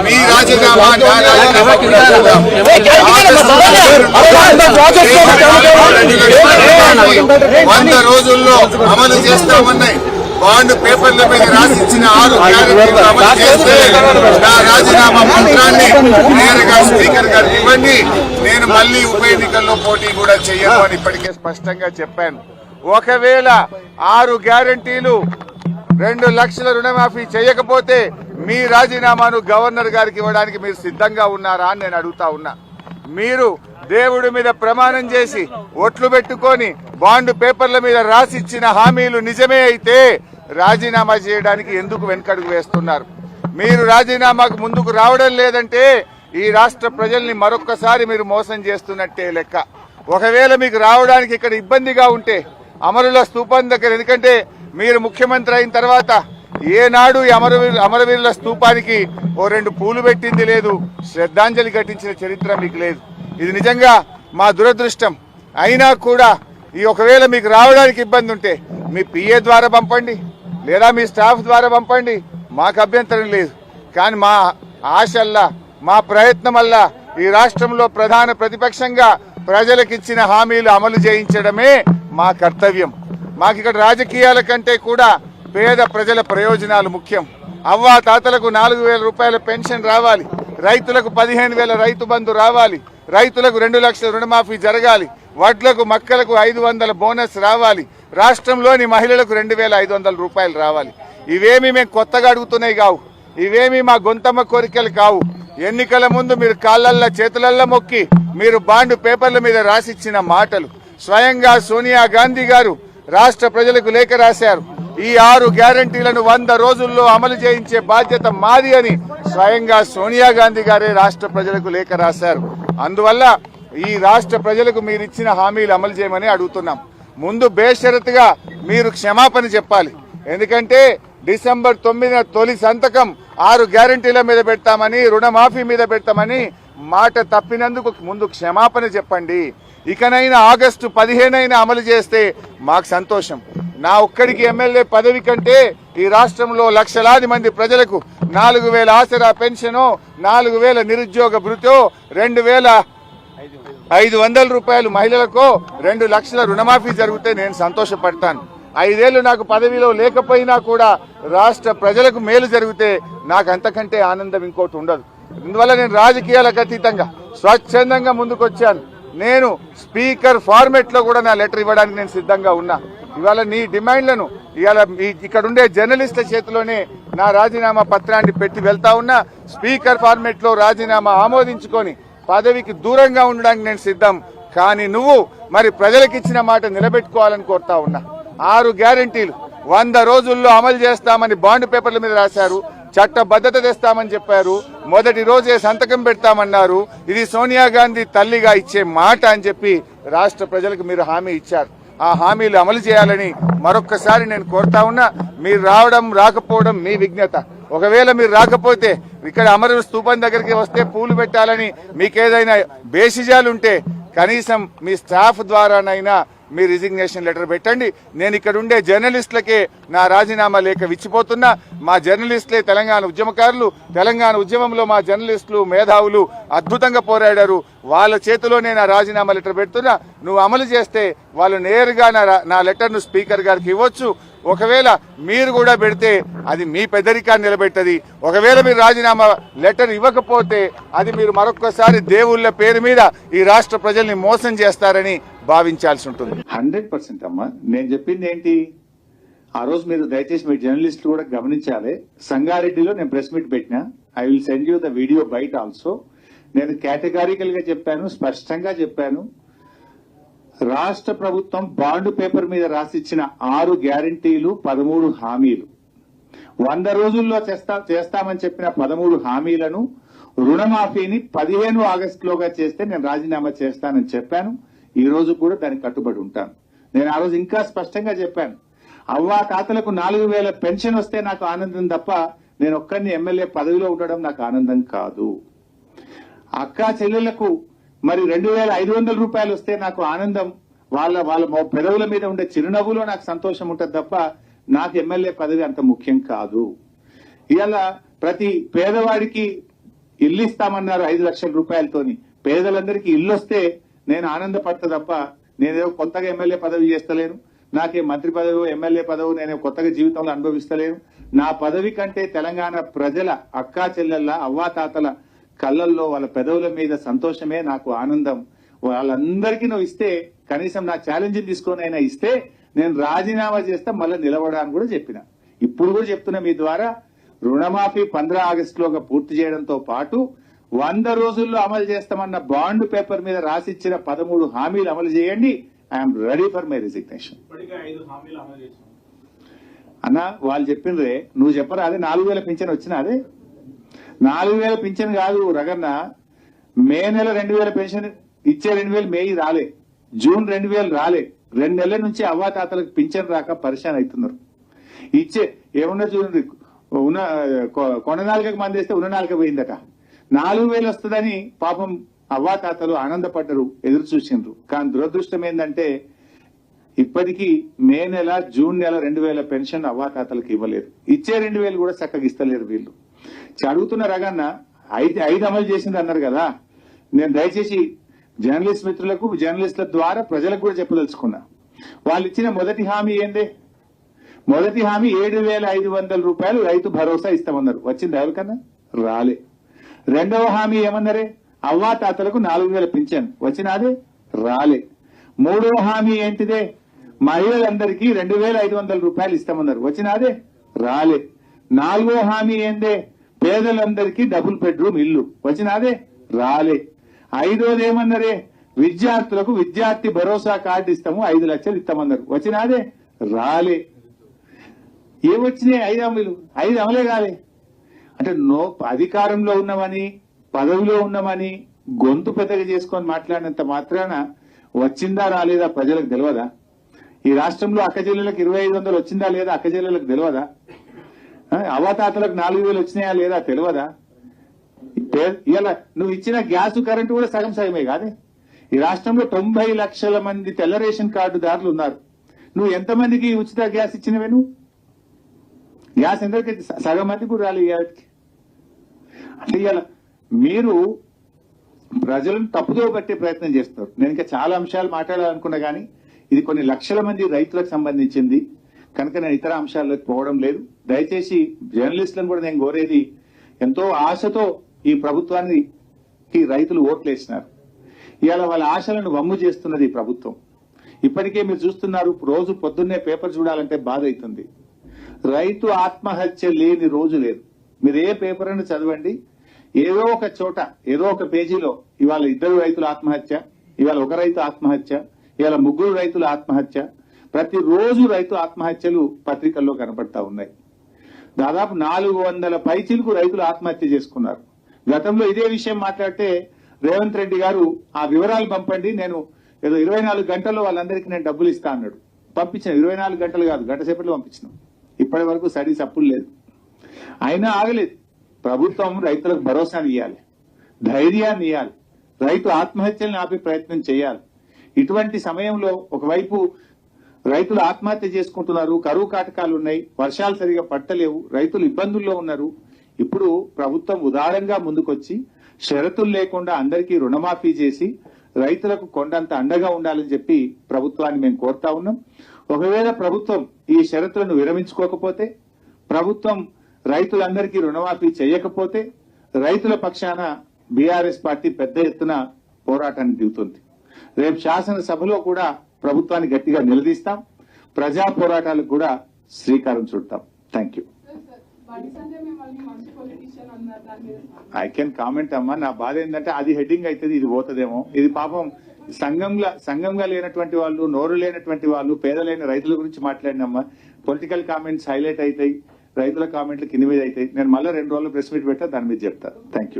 మీ రాజీనామా 100 రోజుల్లో అమలు చేస్తామన్నాయి. బాండ్ పేపర్ల మీద రాసిచ్చిన 6 గ్యారెంటీలు అమలు చేస్తే నా రాజీనామా పత్రాన్ని నేరుగా స్పీకర్ గారికి ఇవ్వండి. నేను మళ్లీ ఉప ఎన్నికల్లో పోటీ కూడా చెయ్యను అని ఇప్పటికే స్పష్టంగా చెప్పాను. ఒకవేళ 6 గ్యారెంటీలు 2 లక్షల రుణమాఫీ చేయకపోతే మీ రాజీనామాను గవర్నర్ గారికి ఇవ్వడానికి మీరు సిద్ధంగా ఉన్నారా అని నేను అడుగుతా ఉన్నా. మీరు దేవుడి మీద ప్రమాణం చేసి ఒట్లు పెట్టుకొని బాండ్ పేపర్ల మీద రాసిచ్చిన హామీలు నిజమే అయితే రాజీనామా చేయడానికి ఎందుకు వెనకడుగు వేస్తున్నారు? మీరు రాజీనామాకు ముందుకు రావడం లేదంటే ఈ రాష్ట్ర ప్రజల్ని మరొక్కసారి మీరు మోసం చేస్తున్నట్టే లెక్క. ఒకవేళ మీకు రావడానికి ఇక్కడ ఇబ్బందిగా ఉంటే అమరుల స్తూపం దగ్గర, ఎందుకంటే మీరు ముఖ్యమంత్రి అయిన తర్వాత ఏనాడు ఈ అమరవీరుల స్తూపానికి 2 పూలు పెట్టింది లేదు, శ్రద్ధాంజలి ఘటించిన చరిత్ర మీకు లేదు. ఇది నిజంగా మా దురదృష్టం. అయినా కూడా ఈ ఒకవేళ మీకు రావడానికి ఇబ్బంది ఉంటే మీ పిఏ ద్వారా పంపండి, లేదా మీ స్టాఫ్ ద్వారా పంపండి, మాకు అభ్యంతరం లేదు. కానీ మా ఆశల్లా, మా ప్రయత్నం వల్ల ఈ రాష్ట్రంలో ప్రధాన ప్రతిపక్షంగా ప్రజలకిచ్చిన హామీలు అమలు చేయించడమే మా కర్తవ్యం. మాకు ఇక్కడ రాజకీయాల కంటే కూడా పేద ప్రజల ప్రయోజనాలు ముఖ్యం. అవ్వా తాతలకు 4,000 రూపాయల పెన్షన్ రావాలి, రైతులకు 15,000 రైతు బంధు రావాలి, రైతులకు 2 లక్షల రుణమాఫీ జరగాలి, వడ్లకు మక్కలకు 500 బోనస్ రావాలి, రాష్ట్రంలోని మహిళలకు 2,500 రూపాయలు రావాలి. ఇవేమీ మేము కొత్తగా అడుగుతున్నాయి కావు, ఇవేమీ మా గొంతమ్మ కోరికలు కావు. ఎన్నికల ముందు మీరు కాళ్ళల్లో చేతులల్లో మొక్కి మీరు బాండ్ పేపర్ల మీద రాసిచ్చిన మాటలు. స్వయంగా సోనియా గాంధీ గారు రాష్ట్ర ప్రజలకు లేఖ రాశారు. ఈ 6 గ్యారంటీలను 100 రోజుల్లో అమలు చేయించే బాధ్యత మాది అని స్వయంగా సోనియా గాంధీ గారే రాష్ట్ర ప్రజలకు లేఖ రాశారు. అందువల్ల ఈ రాష్ట్ర ప్రజలకు మీరు ఇచ్చిన హామీలు అమలు చేయమని అడుగుతున్నాం. ముందు బేషరతుగా మీరు క్షమాపణ చెప్పాలి. ఎందుకంటే డిసెంబర్ 9న తొలి సంతకం 6 గ్యారంటీల మీద పెడతామని, రుణమాఫీ మీద పెడతామని మాట తప్పినందుకు ముందు క్షమాపణ చెప్పండి. ఇకనైనా ఆగస్టు 15 అమలు చేస్తే మాకు సంతోషం. నా ఒక్కడికి ఎమ్మెల్యే పదవి కంటే ఈ రాష్ట్రంలో లక్షలాది మంది ప్రజలకు 4,000 ఆసరా పెన్షను, 4,000 నిరుద్యోగ భృతో, 2,500 రూపాయలు మహిళలకు, 2 లక్షల రుణమాఫీ జరిగితే నేను సంతోషపడతాను. 5 ఏళ్లు నాకు పదవిలో లేకపోయినా కూడా రాష్ట్ర ప్రజలకు మేలు జరిగితే నాకు అంతకంటే ఆనందం ఇంకోటి ఉండదు. అందువల్ల నేను రాజకీయాలకు అతీతంగా స్వచ్ఛందంగా ముందుకొచ్చాను. నేను స్పీకర్ ఫార్మెట్ లో కూడా నా లెటర్ ఇవ్వడానికి నేను సిద్ధంగా ఉన్నా. ఇవాళ నీ డిమాండ్లను ఇవాళ ఇక్కడుండే జర్నలిస్టుల చేతిలోనే నా రాజీనామా పత్రాన్ని పెట్టి వెళ్తా ఉన్నా. స్పీకర్ ఫార్మెట్ లో రాజీనామా ఆమోదించుకొని పదవికి దూరంగా ఉండడానికి నేను సిద్ధం. కానీ నువ్వు మరి ప్రజలకిచ్చిన మాట నిలబెట్టుకోవాలని కోరుతా ఉన్నా. 6 గ్యారంటీలు 100 రోజుల్లో అమలు చేస్తామని బాండ్ పేపర్ల మీద రాశారు. చట్టబద్ధత తెస్తామని చెప్పారు. మొదటి రోజే సంతకం పెడతామన్నారు. ఇది సోనియా గాంధీ తల్లిగా ఇచ్చే మాట అని చెప్పి రాష్ట్ర ప్రజలకు మీరు హామీ ఇచ్చారు. ఆ హామీలు అమలు చేయాలని మరొక్కసారి నేను కోరుతా ఉన్నా. మీరు రావడం రాకపోవడం మీ విజ్ఞత. ఒకవేళ మీరు రాకపోతే ఇక్కడ అమరుల స్తూపం దగ్గరికి వస్తే పూలు పెట్టాలని మీకేదైనా బేసిజాలుంటే కనీసం మీ స్టాఫ్ ద్వారానైనా మీ రిజిగ్నేషన్ లెటర్ పెట్టండి. నేను ఇక్కడ ఉండే జర్నలిస్టులకే నా రాజీనామా లేఖ విచ్చిపోతున్నా. మా జర్నలిస్టులే తెలంగాణ ఉద్యమకారులు. తెలంగాణ ఉద్యమంలో మా జర్నలిస్టులు మేధావులు అద్భుతంగా పోరాడారు. వాళ్ళ చేతిలోనే నా రాజీనామా లెటర్ పెడుతున్నా. నువ్వు అమలు చేస్తే వాళ్ళు నేరుగా నా లెటర్ను స్పీకర్ గారికి ఇవ్వచ్చు. ఒకవేళ మీరు కూడా పెడితే అది మీ పెద్దరికాన్ని నిలబెట్టది. ఒకవేళ మీరు రాజీనామా లెటర్ ఇవ్వకపోతే అది మీరు మరొక్కసారి దేవుళ్ళ పేరు మీద ఈ రాష్ట్ర ప్రజల్ని మోసం చేస్తారని భావించాల్సి ఉంటుంది. 100% అమ్మా. నేను చెప్పింది ఏంటి, ఆ రోజు మీరు దయచేసి మీ జర్నలిస్టులు కూడా గమనించాలి. సంగారెడ్డిలో నేను ప్రెస్ మీట్ పెట్టినా. I will send you the video byte also. నేను కేటగారికల్ గా చెప్పాను, స్పష్టంగా చెప్పాను. రాష్ట్ర ప్రభుత్వం బాండ్ పేపర్ మీద రాసిచ్చిన 6 గ్యారంటీలు, 13 హామీలు, 100 రోజుల్లో చేస్తామని చెప్పిన 13 హామీలను, రుణమాఫీని 15 ఆగస్టులోగా చేస్తే నేను రాజీనామా చేస్తానని చెప్పాను. ఈ రోజు కూడా దానికి కట్టుబడి ఉంటాను. నేను ఆ రోజు ఇంకా స్పష్టంగా చెప్పాను. అవ్వా తాతలకు 4,000 పెన్షన్ వస్తే నాకు ఆనందం తప్ప నేను ఒక్కరిని ఎమ్మెల్యే పదవిలో ఉండడం నాకు ఆనందం కాదు. అక్కా చెల్లెళ్లకు మరి 2,500 రూపాయలు వస్తే నాకు ఆనందం. వాళ్ళ పెదవుల మీద ఉండే చిరునవ్వులో నాకు సంతోషం ఉంటుంది తప్ప నాకు ఎమ్మెల్యే పదవి అంత ముఖ్యం కాదు. ఇవాళ ప్రతి పేదవాడికి ఇల్లు ఇస్తామన్నారు 5 లక్షల రూపాయలతోని. పేదలందరికీ ఇల్లు వస్తే నేను ఆనందపడతా తప్ప నేనేదో కొత్తగా ఎమ్మెల్యే పదవి చేస్తలేను, నాకే మంత్రి పదవి ఎమ్మెల్యే పదవి నేను కొత్తగా జీవితంలో అనుభవిస్తలేను. నా పదవి కంటే తెలంగాణ ప్రజల అక్కా చెల్లెళ్ళ అవ్వాతాతల కళ్ళల్లో వాళ్ళ పెదవుల మీద సంతోషమే నాకు ఆనందం. వాళ్ళందరికీ నువ్వు ఇస్తే కనీసం నా ఛాలెంజ్ తీసుకొని అయినా ఇస్తే నేను రాజీనామా చేస్తా, మళ్ళీ నిలబడడానికి కూడా చెప్పిన. ఇప్పుడు కూడా చెప్తున్నా మీ ద్వారా, రుణమాఫీ 15 ఆగస్టులోగా పూర్తి చేయడంతో పాటు 100 రోజుల్లో అమలు చేస్తామన్న బాండ్ పేపర్ మీద రాసిచ్చిన 13 హామీలు అమలు చేయండి. I'm ready for my resignation. అన్న వాళ్ళు చెప్పిండ్రే, నువ్వు చెప్పరా? అదే 4000 పింఛన్ వచ్చినా? అదే 4000 పింఛన్ కాదు రగన్న, మే నెల 2000 పెన్షన్ ఇచ్చే 2000 మే రాలే, జూన్ 2000 రాలే. 2 నెలల నుంచి అవ్వాతాతలకు పింఛన్ రాక పరిశాన్ అవుతున్నారు. ఇచ్చే ఏమన్నా చూడండి, ఉన్న కొండ నాలుగకి మంది వేస్తే ఉన్న నాలుక పోయిందట. 4000 వస్తుందని పాపం అవ్వాతాతలు ఆనందపడ్డరు, ఎదురు చూసిండ్రు. కానీ దురదృష్టం ఏంటంటే ఇప్పటికీ మే నెల జూన్ నెల 2000 పెన్షన్ అవ్వాతాతలకు ఇవ్వలేదు. ఇచ్చే 2000 కూడా చక్కగా ఇస్తలేరు వీళ్ళు. అడుగుతున్న రగన్న 5 అమలు చేసింది అన్నారు కదా. నేను దయచేసి జర్నలిస్ట్ మిత్రులకు, జర్నలిస్టుల ద్వారా ప్రజలకు కూడా చెప్పదలుచుకున్నా. వాళ్ళు ఇచ్చిన మొదటి హామీ ఏందే? మొదటి హామీ 7,500 రూపాయలు రైతు భరోసా ఇస్తామన్నారు. వచ్చింది ఎవరికన్నా? రాలే. రెండవ హామీ ఏమన్నారే? అవ్వాతాతలకు 4000 పింఛన్. వచ్చినాదే? రాలే. మూడవ హామీ ఏంటిదే? మహిళలందరికీ 2,500 రూపాయలు ఇస్తామన్నారు. వచ్చినాదే? రాలే. నాలుగో హామీ ఏందే? పేదలందరికీ డబుల్ బెడ్రూమ్ ఇల్లు. వచ్చినాదే? రాలే. ఐదోది ఏమన్నారే? విద్యార్థులకు విద్యార్థి భరోసా కార్డు ఇస్తాము, 5 లక్షలు ఇస్తామన్నారు. వచ్చినాదే? రాలే. ఏమొచ్చినాయి? 5 హామీలు, 5 అమలే కాలే. అంటే అధికారంలో ఉన్నామని, పదవిలో ఉన్నామని గొంతు పెద్దగా చేసుకొని మాట్లాడినంత మాత్రాన వచ్చిందా రాలేదా ప్రజలకు తెలియదా? ఈ రాష్ట్రంలో అక్క జిల్లాలకు 2,500 వచ్చిందా లేదా అక్క జిల్లాలకు తెలియదా? అవ్వాతాతలకు 4,000 వచ్చినాయా లేదా తెలియదా? ఇలా నువ్వు ఇచ్చిన గ్యాస్ కరెంటు కూడా సగం సగమే కాదే. ఈ రాష్ట్రంలో 90 లక్షల మంది తెల్ల రేషన్ కార్డుదారులు ఉన్నారు. నువ్వు ఎంతమందికి ఉచిత గ్యాస్ ఇచ్చినవే? నువ్వు గ్యాస్ ఎంతకి? సగం మందికి కూడా రాలేదు. అంటే ఇలా మీరు ప్రజలను తప్పుదో పట్టే ప్రయత్నం చేస్తున్నారు. నేను ఇంకా చాలా అంశాలు మాట్లాడాలనుకున్నా కానీ ఇది కొన్ని లక్షల మంది రైతులకు సంబంధించింది కనుక నేను ఇతర అంశాల్లోకి పోవడం లేదు. దయచేసి జర్నలిస్టులను కూడా నేను కోరేది, ఎంతో ఆశతో ఈ ప్రభుత్వానికి రైతులు ఓట్లు వేసినారు. ఇవాళ వాళ్ళ ఆశలను వమ్ము చేస్తున్నది ఈ ప్రభుత్వం. ఇప్పటికే మీరు చూస్తున్నారు, రోజు పొద్దున్నే పేపర్ చూడాలంటే బాధ అవుతుంది. రైతు ఆత్మహత్య లేని రోజు లేదు. మీరు ఏ పేపర్ అని చదవండి, ఏదో ఒక చోట, ఏదో ఒక పేజీలో ఇవాళ 2 రైతుల ఆత్మహత్య, ఇవాళ 1 రైతు ఆత్మహత్య, ఇవాళ 3 రైతుల ఆత్మహత్య. ప్రతిరోజు రైతు ఆత్మహత్యలు పత్రికల్లో కనబడతా ఉన్నాయి. దాదాపు 400 పైచిలకు రైతులు ఆత్మహత్య చేసుకున్నారు. గతంలో ఇదే విషయం మాట్లాడితే రేవంత్ రెడ్డి గారు ఆ వివరాలు పంపండి, నేను ఏదో 24 గంటల్లో వాళ్ళందరికీ నేను డబ్బులు ఇస్తా అన్నాడు. పంపించిన 24 గంటలు కాదు, గంట సేపట్లో పంపించినాం. ఇప్పటి వరకు స్టడీస్ అప్పులు లేదు. అయినా ఆగలేదు. ప్రభుత్వం రైతులకు భరోసాని ఇవ్వాలి, ధైర్యాన్ని ఇవ్వాలి, రైతు ఆత్మహత్యలను ఆపే ప్రయత్నం చేయాలి. ఇటువంటి సమయంలో ఒకవైపు రైతులు ఆత్మహత్య చేసుకుంటున్నారు, కరువు కాటకాలు ఉన్నాయి, వర్షాలు సరిగా పట్టలేవు, రైతులు ఇబ్బందుల్లో ఉన్నారు. ఇప్పుడు ప్రభుత్వం ఉదారంగా ముందుకొచ్చి షరతులు లేకుండా అందరికీ రుణమాఫీ చేసి రైతులకు కొండంత అండగా ఉండాలని చెప్పి ప్రభుత్వాన్ని మేము కోరుతా ఉన్నాం. ఒకవేళ ప్రభుత్వం ఈ షరతులను విరమించుకోకపోతే, ప్రభుత్వం రైతులందరికీ రుణమాఫీ చేయకపోతే రైతుల పక్షాన బీఆర్ఎస్ పార్టీ పెద్ద ఎత్తున పోరాటాన్ని దిగుతుంది. రేపు శాసనసభలో కూడా ప్రభుత్వాన్ని గట్టిగా నిలదీస్తాం, ప్రజా పోరాటాలకు కూడా శ్రీకారం చుడతాం. Thank you. I can comment అమ్మా. నా బాధ ఏంటంటే అది హెడ్డింగ్ అవుతుంది, ఇది పోతుందేమో. ఇది పాపం సంఘంగా లేనటువంటి వాళ్ళు, నోరు లేనటువంటి వాళ్ళు, పేదలైన రైతుల గురించి మాట్లాడినమ్మా. పొలిటికల్ కామెంట్స్ హైలైట్ అవుతాయి, రైతుల కామెంట్లు కింద మీద అవుతాయి. నేను మళ్ళీ 2 రోజులు ప్రెస్ మీట్ పెట్టా, దాని మీద చెప్తా. Thank you.